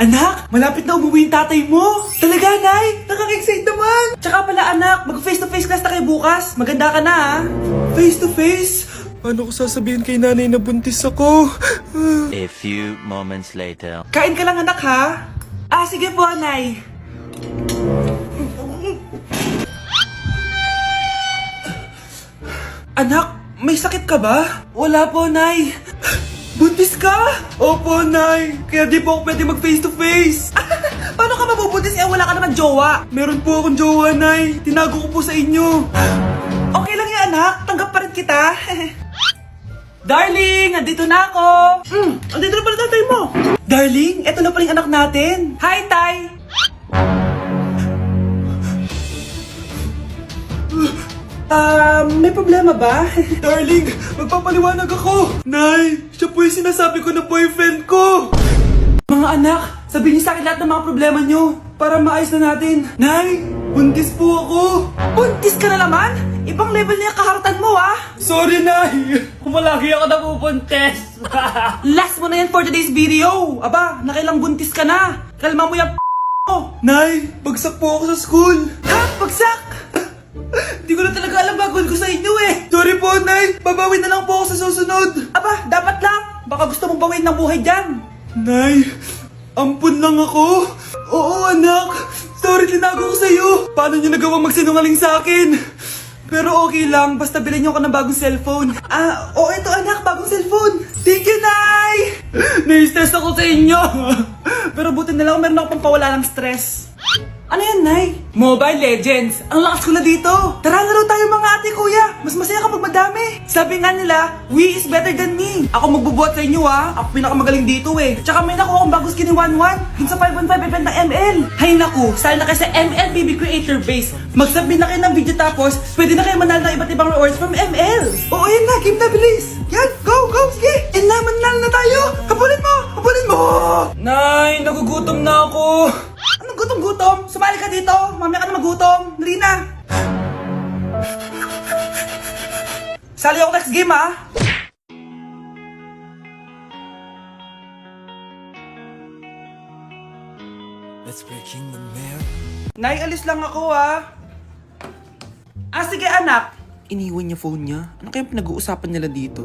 Anak, malapit na umuwi yung tatay mo. Talaga, Nay? Nakaka-excite naman. Tsaka pala, anak, mag-face-to-face class na kayo bukas. Maganda ka na, ha? Face-to-face? Paano ko sasabihin kay nanay na buntis ako? A few moments later. Kain ka lang, anak, ha? Ah, sige po, Nay. Anak, may sakit ka ba? Wala po, Nay. Buntis ka? Opo, Nay. Kaya di po ako pwede mag face-to-face. Paano ka mabubuntis eh? Wala ka naman jowa. Meron po akong jowa, Nay. Tinago ko po sa inyo. Okay lang yan, anak. Tanggap pa rin kita. Darling, nandito na ako. Andito na pala tatay mo. Darling, eto na pala yung anak natin. Hi, Tay. May problema ba? Darling, magpapaliwanag ako. Nay, siya po yung sinasabi ko na boyfriend ko. Mga anak, sabihin niyo sa akin lahat ng mga problema niyo para maayos na natin. Nay, buntis po ako. Buntis ka na naman? Ibang level na yung kaharatan mo, ah. Sorry, Nay. Kumalagi ako nabubuntes. Last mo na yan for today's video. Aba, nakailang buntis ka na. Kalma mo yung mo. Nay, bagsak po ako sa school. Ha? Bagsak? Hindi ko na talaga alam bagol ko sa inyo eh. Sorry po, Nay. Babawi na lang po ako sa susunod. Aba, dapat lang. Baka gusto mong bawiin ng buhay dyan. Nay, ampun lang ako. Oo, anak. Sorry, tinago ko sa'yo. Paano niyo nagawang magsinungaling sa akin? Pero okay lang, basta bilhin niyo ako ng bagong cellphone. Oo, ito anak, bagong cellphone. Thank you, Nay! Nai-stress ako sa inyo. Pero buti na lang, meron ako pampawala ng stress. Ano yan, Nay? Mobile Legends. Ang lakas ko na dito. Tara, laro tayo mga ate, kuya. Mas masaya kapag madami. Sabi nga nila, we is better than me. Ako magbubuhat sa inyo, ha. Ako pinakamagaling dito, eh. Tsaka may nakuha akong bagong skin ni 1-1. Dun sa 515 event ng ML. Hay naku, sali na kayo sa ML BB Creator Base. Mag-submit na kayo ng video tapos, pwede na kayo manalo ng iba't ibang rewards from ML. Oo, yan na. Game na, bilis. Yan, go, go, sige. And na, manalo na tayo. Habulin mo, habulin mo. Nay, nagugutom na ako. Anong gutom-gutom? Sumali ka dito. Mamaya ka na magutom. Dali na. Sali ako next game, ha? Nay, alis lang ako, ha? Sige, anak. Iniwan niya phone niya. Ano kayang pinag-uusapan nila dito?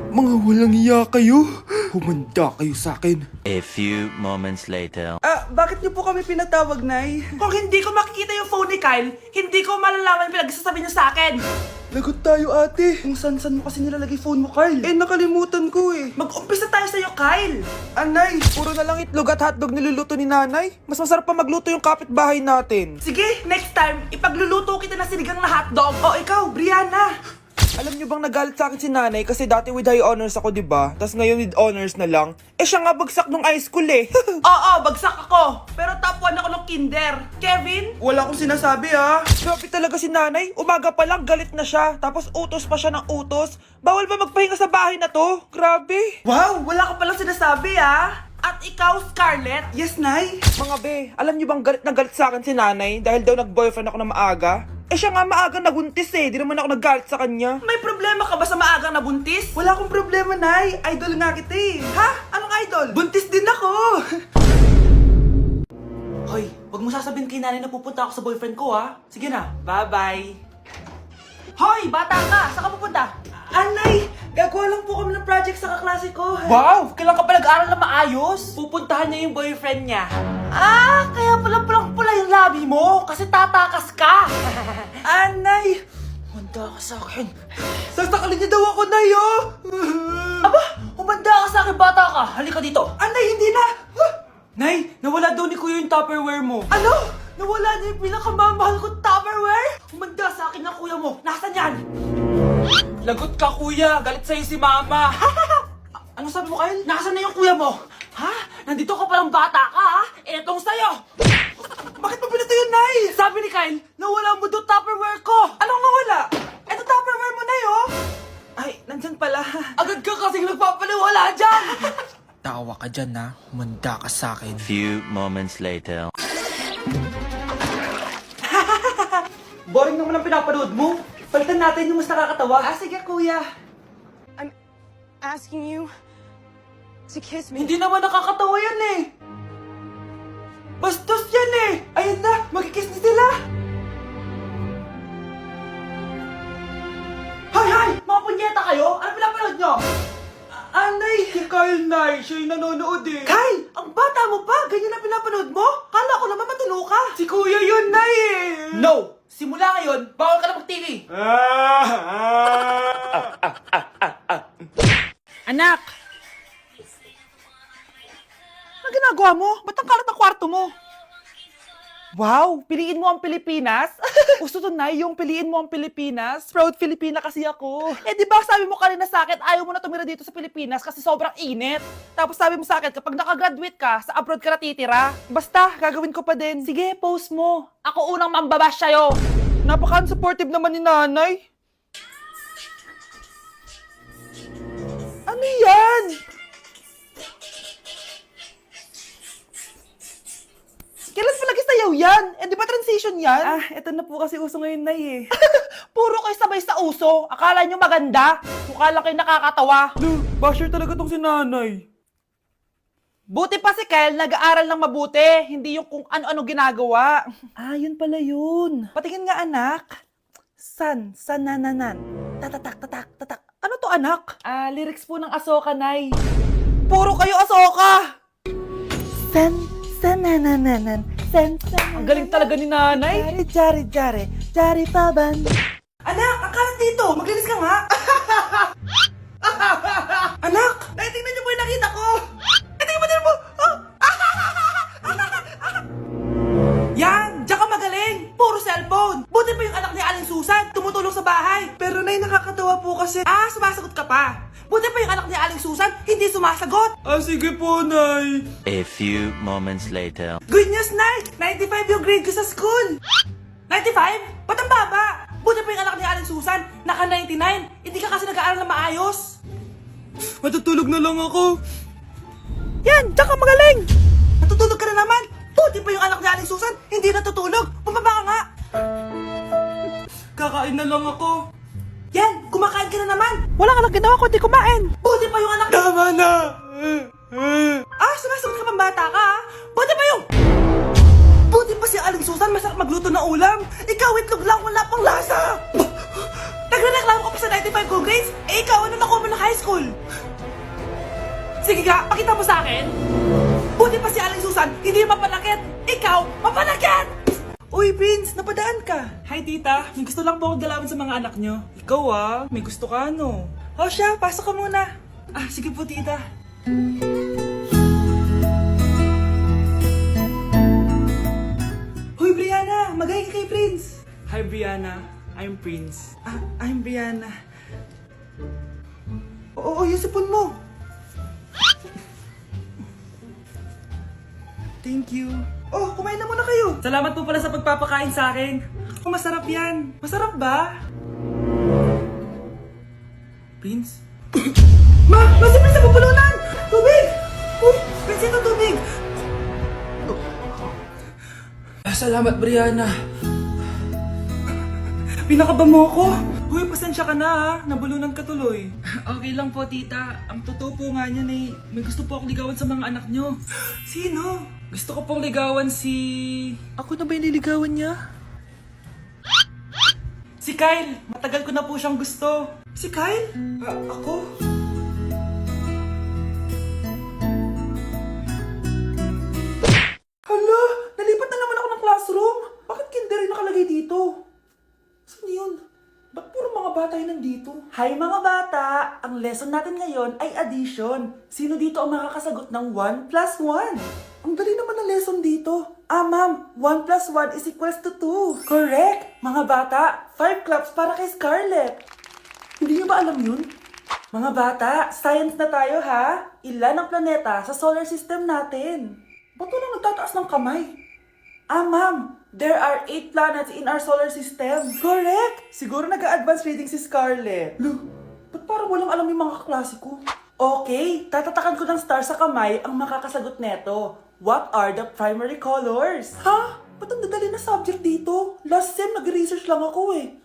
Mga walang iya kayo. Humanda kayo sa akin. A few moments later. Bakit niyo po kami pinatawag, Nay? Kung hindi ko makikita yung phone ni Kyle, hindi ko malalaman pinagsasabi niyo sa akin. Lagot tayo, ate. Kung san-san mo kasi nilalagay phone mo, Kyle. Nakalimutan ko eh. Mag-umpisa tayo sa'yo, Kyle. Anay, puro na lang itlog at hotdog niluluto ni nanay. Mas masarap pa magluto yung kapitbahay natin. Sige, next time, ipagluluto kita na sinigang na hotdog. O ikaw, Brianna. Alam niyo bang nagalit sa akin si nanay kasi dati with high honors ako, diba? Tapos ngayon with honors na lang. Siya nga bagsak nung high school eh. Oo, bagsak ako. Pero top 1 ako nung kinder. Kevin? Wala akong sinasabi, ha. Grabe talaga si nanay. Umaga pa lang galit na siya. Tapos utos pa siya ng utos. Bawal ba magpahinga sa bahay na to? Grabe. Wow, wala ka palang sinasabi, ha. At ikaw, Scarlett? Yes, Nay. Mga be, alam niyo bang galit na galit sa akin si nanay dahil daw nag-boyfriend ako na maaga? Siya nga maagang nabuntis eh. Di naman ako naggalit sa kanya. May problema ka ba sa maagang nabuntis? Wala akong problema, Nay. Idol nga kita eh. Ha? Anong idol? Buntis din ako. Hoy, wag mo sasabihin kay nanay na pupunta ako sa boyfriend ko, ha? Sige na. Bye-bye. Hoy, bata ka! Saan ka pupunta? Anay! Gagawa lang po kami ng project sa kaklase ko. Wow! Kailan ka pa nag-aral na maayos? Pupuntahan niya yung boyfriend niya. Kaya pala pulang-pula yung labi mo kasi tatakas ka. Anay! Humanda ka sa akin. Sasakalin niya daw ako, Nay, oh! Aba! Humanda ka sa akin, bata ka! Halika dito! Anay, hindi na! Nay! Nawala daw ni Kuya yung Tupperware mo. Ano? Nawala niya yung pinakamamahal kong Tupperware? Humanda sa akin ng kuya mo. Nasaan yan? Lagot ka, kuya. Galit sa'yo si mama. Ano sabi mo, Kyle? Nasaan na yung kuya mo? Ha? Nandito ka palang bata ka, ha? Etong sa'yo. Bakit mo pinito yun, Nay? Sabi ni Kyle, nawala mo doon Tupperware ko. Anong nawala? Eto Tupperware mo, Nay, oh. Ay, nandyan pala. Agad ka kasing nagpapaliwala dyan. Tawa ka dyan, ha? Humanda ka sa akin. Few moments later. Boring naman ang pinapanood mo. Palitan natin yung mas nakakatawa. Sige, kuya. I'm asking you to kiss me. Hindi naman nakakatawa yan eh. Nay, siya yung nanonood eh. Kyle, ang bata mo pa, ganyan na pinapanood mo? Kala ko naman matulog ka. Si Kuya yun, Nay eh. No, simula ngayon, bawal ka na mag-TV. Anak! Ano ginagawa mo? Ba't ang kalat ng kwarto mo? Wow, piliin mo ang Pilipinas? Gusto to, Nay, yung piliin mo ang Pilipinas? Proud Filipina kasi ako. Eh, di ba sabi mo kanina sa akin, ayaw mo na tumira dito sa Pilipinas kasi sobrang init. Tapos sabi mo sa akin, kapag nakagraduate ka, sa abroad ka na titira. Basta, gagawin ko pa din. Sige, post mo. Ako unang mambabash sa'yo. Napaka-supportive naman ni nanay. Ano yan? Kailan pa lagi sayaw yan? Eh, di ba transition yan? Ah, eto na po kasi uso ngayon, Nay eh. Puro kayo sabay sa uso. Akala nyo maganda. Mukha lang kayo nakakatawa. Basher talaga tong si nanay. Buti pa si Kyle, nag-aaral ng mabuti. Hindi yung kung ano-ano ginagawa. Ah, yun pala yun. Patingin nga, anak. Sanananan. Tatatak, tatak, tatak. Ano to, anak? Ah, lyrics po ng Asoka, Nay. Puro kayo Asoka! Sanananan. Ang galing talaga ni nanay. Jari paban. Anak, ang kalat dito. Maglinis ka nga. Anak, naitingnan niyo po yung nakita ko. Tingnan mo din mo. Yan, diyan ka magaling. Puro cellphone. Buti pa yung anak ni Aling Susan. Tumutulong sa bahay. Pero Nay, nakakatawa po kasi. Ah, sumasagot ka pa. Buti pa yung anak ni Aling Susan, hindi sumasagot. Ah, sige po, Nay. A few moments later. Good news, Nay! 95 yung grade ko sa school! 95? Ba't ang baba? Buti pa yung anak ni Aling Susan, naka 99. Hindi ka kasi nag-aaral na maayos. Matutulog na lang ako. Yan, diyan ka magaling! Natutulog ka na naman. Buti pa yung anak ni Aling Susan, hindi natutulog. Bumaba ka nga. Kakain na lang ako. Yan, kumakain ka na naman. Wala ka lang ginawa kundi kumain. Buti pa yung anak... Tama na! Ah, sumasagot ka pang bata ka, ha? Buti pa yung... Buti pa si Aling Susan, masarap magluto ng ulam. Ikaw, itlog lang, wala pang lasa. Nagre-reklamo ka pa sa 95 good grades? Eh, ikaw, ano nakuha mo ng high school? Sige ka, pakita mo sa akin. Buti pa si Aling Susan, hindi mapanakit. Ikaw, mapanakit! Uy, Prince, napadaan ka. Hi, tita. May gusto lang po akong dalawin sa mga anak nyo. Ikaw may gusto ka, no? O siya, pasok ka muna. Ah, sige po, tita. Hoy, Brianna! Magay ka kay Prince! Hi, Brianna. I'm Prince. Ah, I'm Brianna. Oo, yung sipon mo. Thank you. Oh, kumain na muna kayo. Salamat po pala sa pagpapakain sa akin. Oh, masarap yan. Masarap ba? Prince? Si Prince na pupulunan! Tubig! Prince, ito tubig! Salamat, Brianna. Pinakaba mo ako. Huy, pasensya ka na ha. Nabulunan ka tuloy. Okay lang po, tita. Ang totoo po nga niyan eh, may gusto po akong ligawan sa mga anak nyo. Sino? Gusto ko pong ligawan si... Ako na ba yung niligawan niya? Si Kyle. Matagal ko na po siyang gusto. Si Kyle? Ako? Hala, nalipat na naman ako ng classroom. Bakit kinder yung nakalagay dito? Saan yun? Ba't puro mga bata yun nandito? Hi mga bata! Ang lesson natin ngayon ay addition. Sino dito ang makakasagot ng 1 plus 1? Ang dali naman ng lesson dito. Ah, ma'am, 1 plus 1 is equals to 2. Correct! Mga bata, 5 claps para kay Scarlett. Hindi niyo ba alam yun? Mga bata, science na tayo ha? Ilan ang planeta sa solar system natin? Ba't walang nagtataas ng kamay? Ah, ma'am, there are 8 planets in our solar system. Correct! Siguro nag-a-advance reading si Scarlett. Lo, ba't parang walang alam yung mga kaklase ko? Okay, tatatakan ko ng star sa kamay ang makakasagot neto. What are the primary colors? Ha? Ba't ang dadali na subject dito? Last sem, nag-research lang ako eh.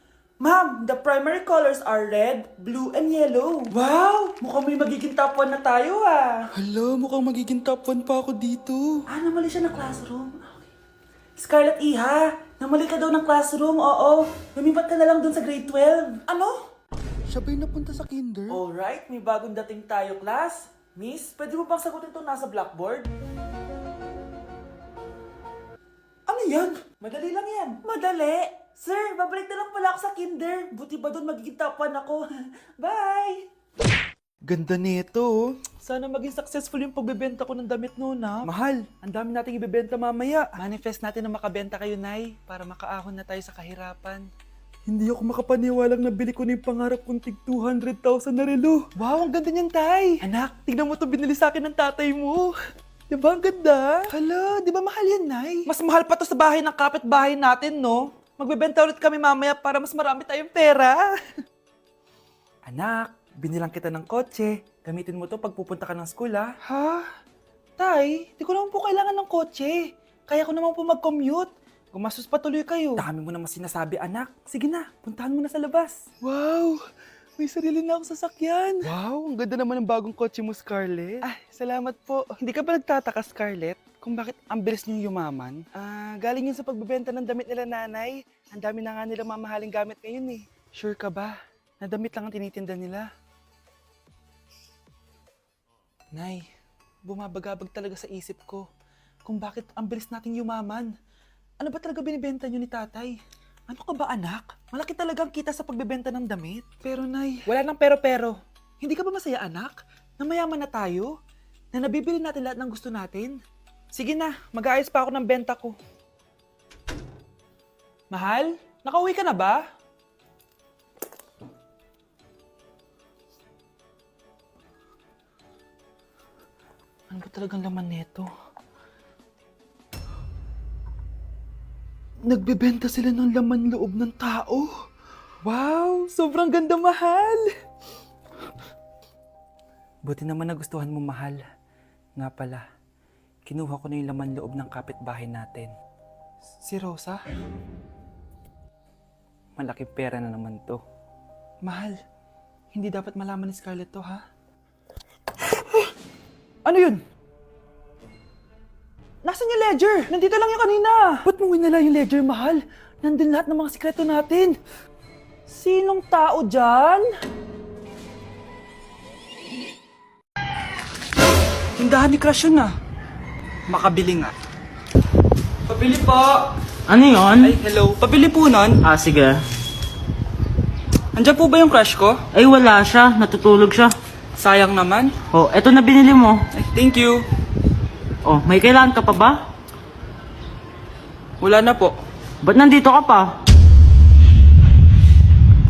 Ma'am, the primary colors are red, blue, and yellow. Wow! Mukhang may magiging top 1 na tayo ah. Hala, mukhang magiging top 1 pa ako dito. Ah, namali siya ng classroom. Scarlett Iha, namali ka daw ng classroom, oo. Lumipat ka na lang dun sa grade 12. Ano? Siya ba'y napunta sa kinder? Alright, may bagong dating tayo, class. Miss, pwede mo bang sagutin itong nasa blackboard? Ano yan? Madali lang yan. Madali? Sir, babalik na lang pala ako sa kinder. Buti ba doon magiging top 1 ako? Bye! Ganda nito. Sana maging successful yung pagbebenta ko ng damit noon, ha? Mahal, ang dami nating ibebenta mamaya. Manifest natin na makabenta kayo, Nay, para makaahon na tayo sa kahirapan. Hindi ako makapaniwalang nabili ko na yung pangarap kong tig 200,000 na relo. Wow, ang ganda niyan, Tay. Anak, tignan mo ito binili sa akin ng tatay mo. Diba ang ganda? Hala, di ba mahal yan, Nay? Mas mahal pa to sa bahay ng kapitbahay natin, no? Magbebenta ulit kami mamaya para mas marami tayong pera. Anak, binilang kita ng kotse. Gamitin mo to pag pupunta ka ng school, ha? Ha? Tay, di ko naman po kailangan ng kotse. Kaya ko naman po mag-commute. Gumastos pa tuloy kayo. Dami mo naman sinasabi, anak. Sige na, puntahan mo na sa labas. Wow! May sarili na akong sasakyan. Wow, ang ganda naman ng bagong kotse mo, Scarlett. Ah, salamat po. Hindi ka ba nagtataka, Scarlett, kung bakit ang bilis niyong yumaman? Galing yun sa pagbebenta ng damit nila, nanay. Ang dami na nga nilang mamahaling gamit ngayon, eh. Sure ka ba? Na damit lang ang tinitinda nila? Nay, bumabagabag talaga sa isip ko kung bakit ang bilis nating yumaman. Ano ba talaga binibenta niyo ni tatay? Ano ka ba, anak? Malaki talagang kita sa pagbebenta ng damit. Pero, Nay, wala nang pero-pero. Hindi ka ba masaya, anak? Na mayaman na tayo? Na nabibili natin lahat ng gusto natin? Sige na, mag-aayos pa ako ng benta ko. Mahal, nakauwi ka na ba? Ano ba talagang laman nito? Nagbebenta sila ng laman loob ng tao. Wow, sobrang ganda, mahal. Buti naman nagustuhan mo, mahal. Nga pala, kinuha ko na yung laman loob ng kapitbahay natin. Si Rosa? Malaking pera na naman to. Mahal, hindi dapat malaman ni Scarlett to, ha? Ano yun? Nasaan yung ledger? Nandito lang yung kanina. Ba't mo winala yung ledger, mahal? Nandun lahat ng mga sikreto natin. Sinong tao dyan? Tindahan ni Crush yun, ah. Makabili nga. Pabili po. Ano yun? Ay, hello. Pabili po nun. Ah, sige. Andiyan po ba yung crush ko? Ay, wala siya. Natutulog siya. Sayang naman. Oh, eto na binili mo. Ay, thank you. Oh, may kailangan ka pa ba? Wala na po. Ba't nandito ka pa?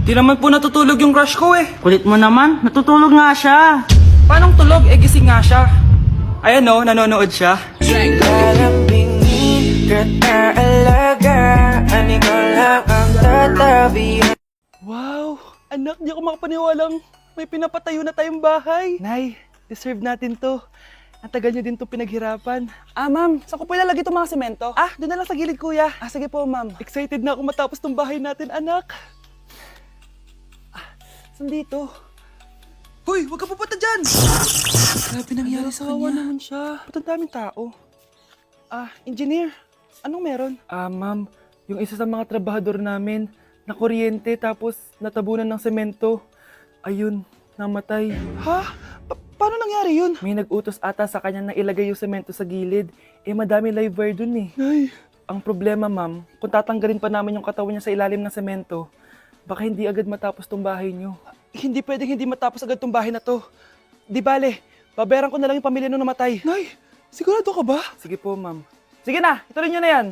Di naman po natutulog yung crush ko, eh. Kulit mo naman. Natutulog nga siya. Paanong tulog? Eh, gising nga siya. Ayan, no, nanonood siya. Wow! Anak, di ako makapaniwalang may pinapatayo na tayong bahay. Nay, deserve natin to. Ang tagal niyo din to pinaghirapan. Ah, ma'am, saan ko po ilalagay itong mga semento? Ah, doon na lang sa gilid, kuya. Ah, sige po, ma'am. Excited na ako matapos tong bahay natin, anak. Ah, saan dito? Hoy, huwag ka pupunta dyan! Grabe nangyari sa kanya. Naman siya. Ba't ang daming tao? Ah, engineer, anong meron? Ah, ma'am, yung isa sa mga trabahador namin, nakuryente tapos natabunan ng semento. Ayun, namatay. Ha? Paano nangyari yun? May nag-utos ata sa kanya na ilagay yung semento sa gilid. Eh, madami live wire dun eh. Ay. Ang problema, ma'am, kung tatanggalin pa namin yung katawan niya sa ilalim ng semento, baka hindi agad matapos tong bahay niyo. Hindi pwedeng hindi matapos agad tong bahay na to. Di bale, babayaran ko na lang yung pamilya nung namatay. Nay, sigurado ka ba? Sige po, ma'am. Sige na, ituloy niyo na yan.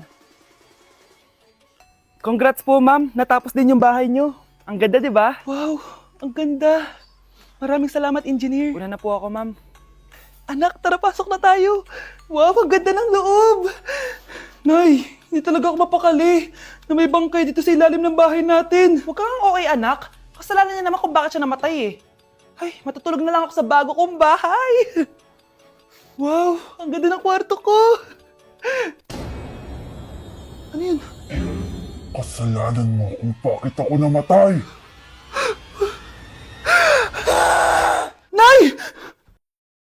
Congrats po, ma'am. Natapos din yung bahay niyo. Ang ganda, di ba? Wow, ang ganda. Maraming salamat, engineer. Una na po ako, ma'am. Anak, tara, pasok na tayo. Wow, ang ganda ng loob. Nay, hindi talaga ako mapakali na may bangkay dito sa ilalim ng bahay natin. Huwag kang okay, anak. Kasalanan niya naman kung bakit siya namatay eh. Ay, matutulog na lang ako sa bago kong bahay. Wow, ang ganda ng kwarto ko. Ano yun? Kasalanan mo kung bakit ako namatay.